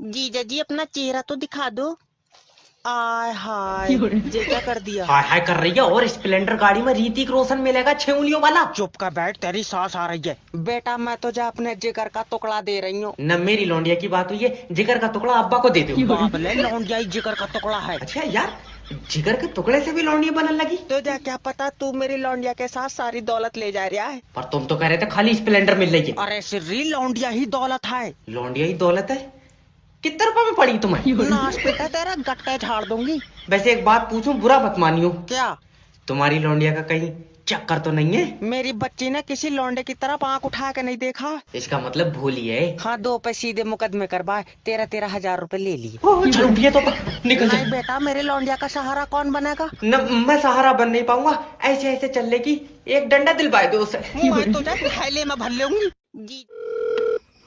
जीजा जी अपना चेहरा तो दिखा दो। आय हाय, ये क्या कर दिया? हाय हाय कर रही है। और स्प्लेंडर गाड़ी में ऋतिक रोशन मिलेगा 6 उंगलियों वाला। चुप का बैठ, तेरी सांस आ रही है। बेटा मैं तुझे अपने जिगर का टुकड़ा दे रही हूँ। न मेरी लौंडिया की बात हुई है, जिगर का टुकड़ा अब्बा को दे दो। बाप ले, लौंडिया ही जिगर का टुकड़ा है। अच्छा यार, जिगर के टुकड़े से भी लौंडिया बनने लगी। तुझे क्या पता, तू मेरी लौंडिया के साथ सारी दौलत ले जा रहा है। पर तुम तो कह रहे थे खाली स्प्लेंडर मिल रही है। अरे सिर्री, लौंडिया ही दौलत है। लौंडिया ही दौलत है? कितने रुपए में पड़ी तुम्हें? नाश बेटा, तेरा गट्टे झाड़ दूंगी। वैसे एक बात पूछूं, बुरा मत मानियो। क्या? तुम्हारी लौंडिया का कहीं चक्कर तो नहीं है? मेरी बच्ची ने किसी लौंडे की तरफ आंख उठा के नहीं देखा। इसका मतलब भूली है। हाँ, 2 पे सीधे मुकदमे करवाए, 13,000 रुपए ले लिए। चल उठिए तो निकल नहीं जाए। बेटा, मेरे लौंडिया का सहारा कौन बनेगा? न मैं सहारा बन नहीं पाऊंगा। ऐसे ऐसे चलने की एक डंडा दिलवाए दो उसे। मैं तुझे थैले में भर लूंगी जी।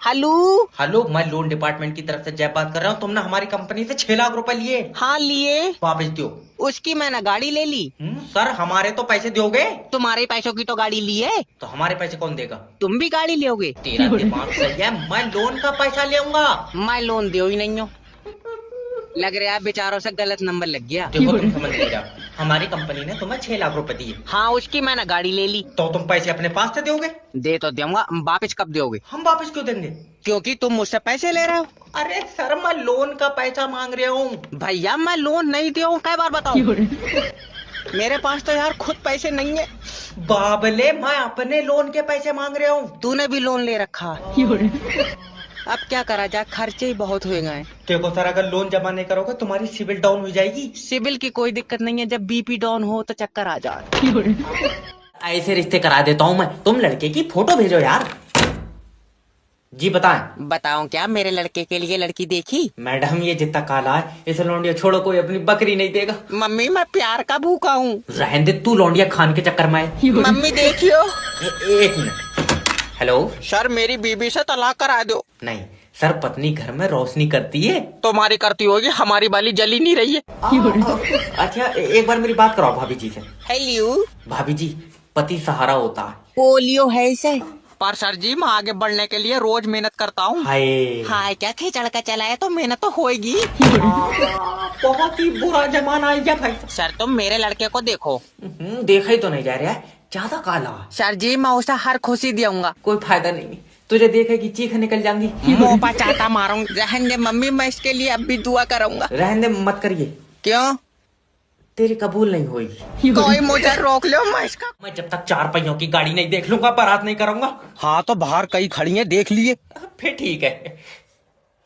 हेलो। हेलो, मैं लोन डिपार्टमेंट की तरफ से जय बात कर रहा हूँ। तुमने हमारी कंपनी से 6 लाख रुपए लिए, हाँ लिए। वापस दो। उसकी मैंने गाड़ी ले ली। सर हमारे तो पैसे दोगे? तुम्हारे पैसों की तो गाड़ी ली है। तो हमारे पैसे कौन देगा? तुम भी गाड़ी लोगे? तेरा दिमाग सही है, मैं लोन का पैसा लेऊंगा। मैं लोन दे ही नहीं हूँ। लग रहा है बेचारों से गलत नंबर लग गया। देखो तुम समझ नहीं रहा, हमारी कंपनी ने तुम्हें 6 लाख रुपए दिए, हाँ, उसकी मैंने गाड़ी ले ली। तो तुम पैसे अपने पास से दोगे? दे तो दूंगा, वापिस कब दोगे? हम वापस क्यों देंगे? क्योंकि तुम मुझसे पैसे ले रहे हो। अरे सर, मैं लोन का पैसा मांग रहा हूँ। भैया मैं लोन नहीं दे, कई बार बताऊं? मेरे पास तो यार खुद पैसे नहीं है। बाबले, मैं अपने लोन के पैसे मांग रहा हूँ। तूने भी लोन ले रखा है। अब क्या करा जाए, खर्चे ही बहुत हुए गए। देखो सर, अगर लोन जमा नहीं करोगे तुम्हारी सिविल डाउन हो जाएगी। सिविल की कोई दिक्कत नहीं है, जब बीपी डाउन हो तो चक्कर आ जाए। ऐसे रिश्ते करा देता हूँ मैं। तुम लड़के की फोटो भेजो यार। जी बताएं। बताऊं क्या, मेरे लड़के के लिए लड़की देखी? मैडम ये जितना काला है, इसे लौंडिया छोड़ो, कोई अपनी बकरी नहीं देगा। मम्मी मैं प्यार का भूखा हूँ। रहने दे, तू लौंडिया खान के चक्कर में है। मम्मी देखियो। एक मिनट। हेलो सर, मेरी बीबी से तलाक करा दो। नहीं सर, पत्नी घर में रोशनी करती है। तुम्हारी करती होगी, हमारी वाली जली नहीं रही है। अच्छा एक बार मेरी बात कराओ भाभी जी से। हेलो भाभी जी, पति सहारा होता है। पोलियो है इसे। पर सर जी, मैं आगे बढ़ने के लिए रोज मेहनत करता हूँ। हाय हाय क्या खिचड़ का चलाया तो मेहनत तो होएगी। बहुत ही बुरा जमाना आ गया भाई। सर तुम मेरे लड़के को देखो। देखा ही तो नहीं जा रहा है, ज्यादा काला है। सर जी मैं उसे हर खुशी दूंगा। कोई फायदा नहीं, तुझे देखे कि चीख निकल जाएंगी। मुंह पर चाटा मारूंगी। रहने दे मम्मी, मैं इसके लिए अब भी दुआ करूंगा। रहने दे, मत करिए। क्यों? तेरी कबूल नहीं होगी। कोई मुझे रोक लो, मैं इसका। मैं जब तक 4 पहियों की गाड़ी नहीं देख लूंगा, बारात नहीं करूंगा। हाँ तो बाहर कई खड़ी है, देख लिए। फिर ठीक है।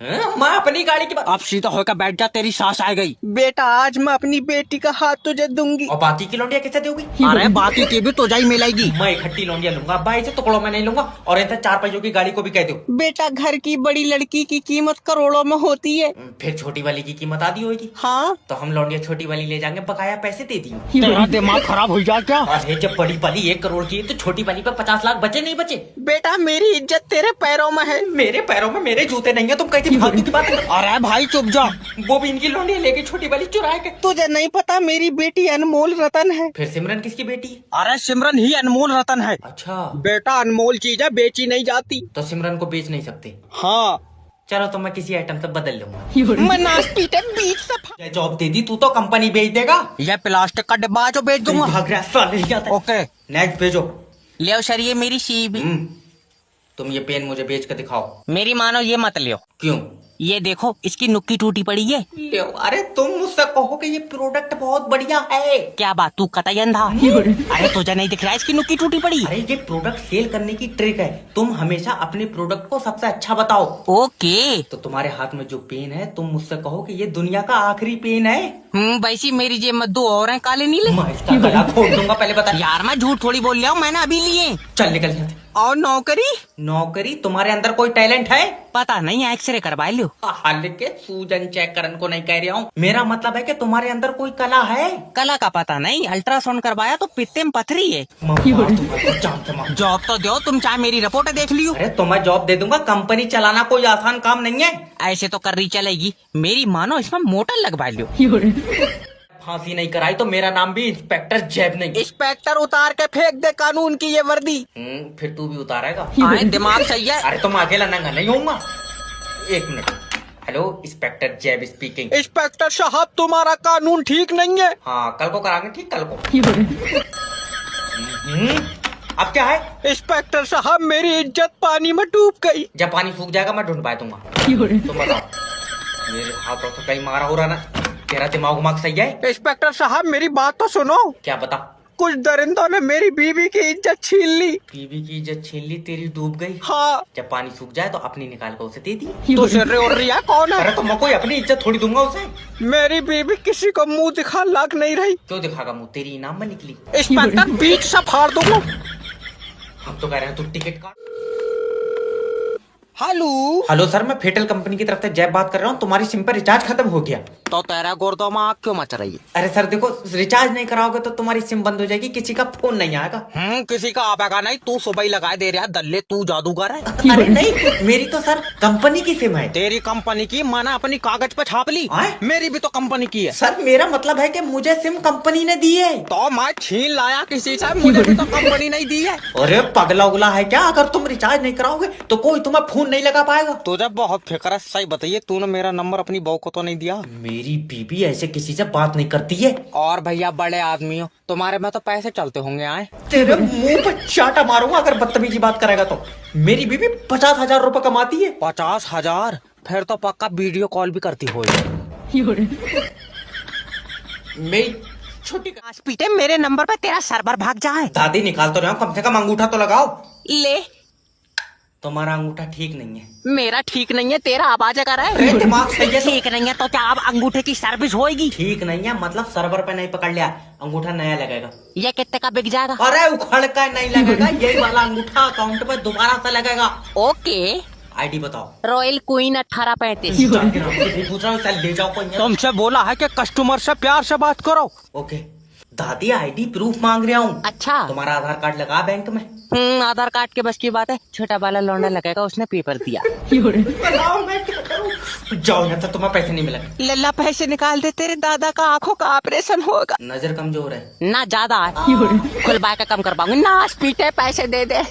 मैं अपनी गाड़ी की बात। अब सीधा होकर बैठ जा, तेरी सांस आ गई। बेटा आज मैं अपनी बेटी का हाथ तुझे दूंगी। और बाकी की लौंडिया कैसे दोगी? अरे बाकी की भी तुझे ही मिलेगी। मैं इकट्ठी लौंडिया लूंगा, भाई से टुकड़ों में नहीं लूंगा। और इधर 4 पहियों की गाड़ी को भी कह दो। बेटा घर की बड़ी लड़की की कीमत करोड़ों में होती है। फिर छोटी वाली की कीमत आधी होगी। हाँ तो हम लौंडिया छोटी वाली ले जाएंगे, बकाया पैसे दे दी। तेरा दिमाग खराब हो जाए क्या? अरे जब बड़ी वाली 1 करोड़ की है, तो छोटी वाली पे 50 लाख बचे नहीं बचे? बेटा मेरी इज्जत तेरे पैरों में है। मेरे पैरों में मेरे जूते नहीं है, तुम कहती फालतू की बात। अरे भाई चुप जा। वो भी इनकी लौंडिया लेके छोटी वाली चुराए के। तुझे नहीं पता मेरी बेटी अनमोल रतन है। फिर सिमरन किसकी बेटी है? अरे सिमरन ही अनमोल रतन है। अच्छा, बेटा अनमोल चीज है, बेची नहीं जाती। तो सिमरन को बेच नहीं सकते। हाँ चलो तो मैं किसी आइटम से बदल लूंगा। मैं नाश पीटे बीच से। जॉब दे दी तू तो कंपनी बेच देगा। यह प्लास्टिक का डिब्बा जो बेच दूंगा। भाग रहा है, साले जाता है। ओके नेक्स्ट भेजो। ले सर, ये मेरी सीबी। तुम ये पेन मुझे बेच कर दिखाओ। मेरी मानो ये मत लियो। क्यों? ये देखो इसकी नुक्की टूटी पड़ी है। ले, अरे तुम मुझसे कहो कि ये प्रोडक्ट बहुत बढ़िया है। क्या बात, तू कतई अंधा? अरे तुझे नहीं दिख रहा है इसकी नुक्की टूटी पड़ी? अरे ये प्रोडक्ट सेल करने की ट्रिक है, तुम हमेशा अपने प्रोडक्ट को सबसे अच्छा बताओ। ओके। तो तुम्हारे हाथ में जो पेन है, तुम मुझसे कहो कि ये दुनिया का आखिरी पेन है। वैसी मेरी जेब में 2 और हैं काले नीले। मैं इसका गला फोड़ दूंगा, पहले बता। यार मैं झूठ थोड़ी बोल रहा हूँ, मैंने अभी लिए। चल निकल जाते। और नौकरी? नौकरी? तुम्हारे अंदर कोई टैलेंट है? पता नहीं, एक्सरे करवा लो। हाल के सूजन चेक करने को नहीं कह रहा हूँ, मेरा मतलब है कि तुम्हारे अंदर कोई कला है। कला का पता नहीं, अल्ट्रासाउंड करवाया तो पित्ते में पथरी है। जॉब तो दो, तुम चाहे मेरी रिपोर्ट देख लियो। अरे तुम्हें जॉब दे दूंगा, कंपनी चलाना कोई आसान काम नहीं है। ऐसे तो कर रही चलेगी, मेरी मानो इसमें मोटर लगवा लो। फांसी नहीं कराई तो मेरा नाम भी इंस्पेक्टर जैब नहीं। इंस्पेक्टर उतार के फेंक दे कानून की ये वर्दी। फिर तू भी उतारेगा? दिमाग सही है। अरे तुम अकेला नंगा नहीं होऊंगा। 1 मिनट, हेलो, इंस्पेक्टर जैब स्पीकिंग। इंस्पेक्टर साहब तुम्हारा कानून ठीक नहीं है। हाँ, कल को कराएंगे ठीक, कल को। अब क्या है? इंस्पेक्टर साहब मेरी इज्जत पानी में डूब गई। जब पानी सूख जाएगा मैं ढूंढ पाया दूंगा। तुम बताओ, मेरे हाथों तो कहीं मारा हो रहा ना? तेरा दिमाग उमाग सही है? इंस्पेक्टर साहब मेरी बात तो सुनो। क्या बता? कुछ दरिंदों ने मेरी बीवी की इज्जत छीन ली। बीवी की इज्जत छीन ली, तेरी डूब गई। हाँ। जब पानी सूख जाए तो अपनी निकाल कर उसे दे दी। तो सिर और रिया कौन है? अरे तो मैं कोई अपनी इज्जत थोड़ी दूंगा उसे। मेरी बीवी किसी को मुंह दिखा लायक नहीं रही। क्यों दिखागा मुंह? तेरी इनाम में निकली। इंस्पेक्टर बीच से फाड़ दूंगा। हम तो कह रहे हैं तू टिकट काट। हेलो। हेलो सर, मैं फेटल कंपनी की तरफ से जैब बात कर रहा हूँ। तुम्हारी सिम पर रिचार्ज खत्म हो गया। तो तेरा गुर्दों में आग क्यों मच रही है? अरे सर देखो, रिचार्ज नहीं कराओगे तो तुम्हारी सिम बंद हो जाएगी, किसी का फोन नहीं आएगा। किसी का आवेगा नहीं। तू सुबह ही लगाए दे रहा दल्ले, तू जादूगर है। अरे नहीं, मेरी तो सर कंपनी की सिम है। तेरी कंपनी की मैंने अपनी कागज पे छाप ली। आए? मेरी भी तो कंपनी की है। सर मेरा मतलब है कि मुझे सिम कंपनी ने दी है। तो मैं छीन लाया किसी से, मुझे भी तो कंपनी नहीं दी है। अरे पगला उगला है क्या? अगर तुम रिचार्ज नहीं कराओगे तो कोई तुम्हें फोन नहीं लगा पाएगा। तुझे बहुत फिक्र है। सही बताइए, तूने मेरा नंबर अपनी बहू को तो नहीं दिया? मेरी बीबी ऐसे किसी से बात नहीं करती है। और भैया बड़े आदमी हो, तुम्हारे में तो पैसे चलते होंगे। आए तेरे मुंह पे चाटा मारूंगा अगर बदतमीजी बात करेगा तो। मेरी बीबी 50,000 रुपए कमाती है। 50,000? फिर तो पक्का वीडियो कॉल भी करती हो। मेरी छोटी पीटे मेरे नंबर पे तेरा सर्वर भाग जाए। दादी निकाल तो रहे हो, कम से कम अंगूठा तो लगाओ। ले, तुम्हारा अंगूठा ठीक नहीं है। मेरा ठीक नहीं है, तेरा आवाज कर रहा अरे है। दिमाग सही है तो? ठीक नहीं है तो क्या अब अंगूठे की सर्विस होएगी? ठीक नहीं है मतलब सर्वर पे नहीं पकड़ लिया, अंगूठा नया लगेगा। ये कितने का बिक जाएगा? अरे उखड़ का नहीं लगेगा, यही वाला अंगूठा अकाउंट पे दोबारा से लगेगा। ओके। आईडी बताओ। Royal queen 1835। पूछ रहा हूँ, चल ले जाओ कोई। तुमसे बोला है कि कस्टमर से प्यार से बात करो। ओके दादी, आईडी प्रूफ मांग रहा हूँ। अच्छा। तुम्हारा आधार कार्ड लगा बैंक में? आधार कार्ड के बस की बात है। छोटा वाला लौंडा लगेगा, उसने पेपर दिया। मैं क्या करूं? जाओ यहाँ से, तुम्हें पैसे नहीं मिलेंगे। लल्ला पैसे निकाल दे, तेरे दादा का आंखों का ऑपरेशन होगा। नजर कमजोर है ना ज्यादा है। खुल बाय का कम कर पाऊंगी ना। पीटे पैसे दे दे।